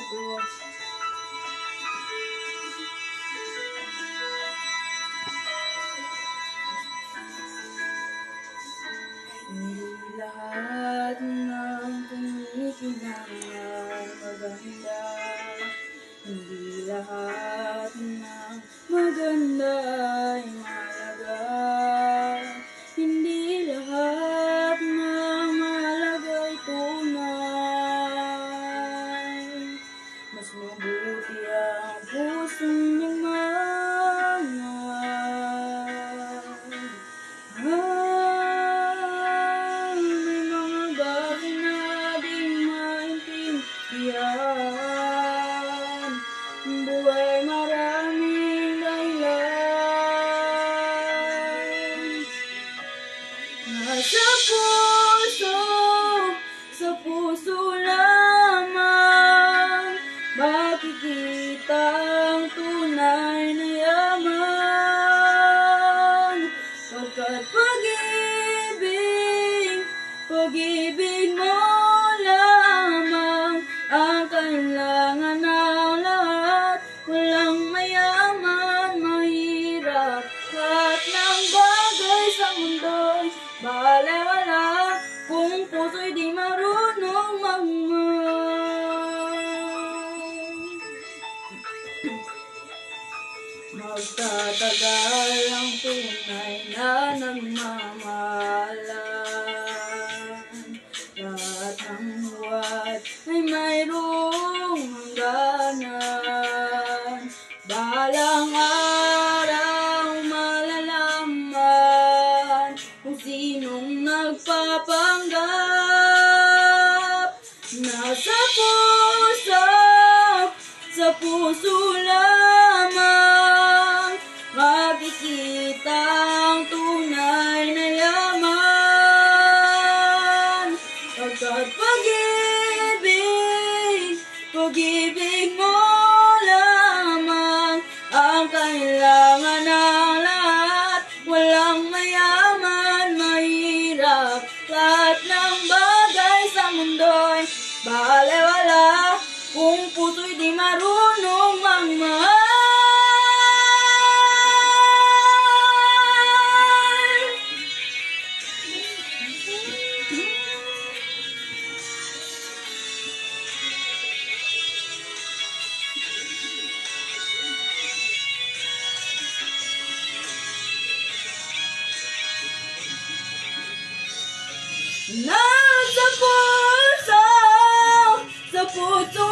Hindi lahat ng kumikinang ay maganda. Hindi lahat ng maganda ay mahalaga. Hindi lahat ng mahalaga ay tunay. Mas mabuti ang pusong nagmamahal. May mga bagay na di maintindihan. Buhay maraming dahilan. Sa puso lamang makikita ang tunay na yaman. Pagkat pag-ibig mo lamang ang kailangan ng lahat. Walang mayaman, mahirap, lahat ng bagay sa mundo'y balewala kung puso'y di marunong magmahal. Magtatagal ang tunay na nagmamahalan. Lahat ng huwad ay mayroong hangganan. Balang araw malalaman kung sinong nagpapanggap. Sa puso lamang makikita ang tunay na yaman. Pagkat pag-ibig mo lamang ang kailangan ng lahat. Walang mayaman, mahirap, lahat ng bagay sa mundo'y balewala kung puso'y di marunong magmahal. Nasa puso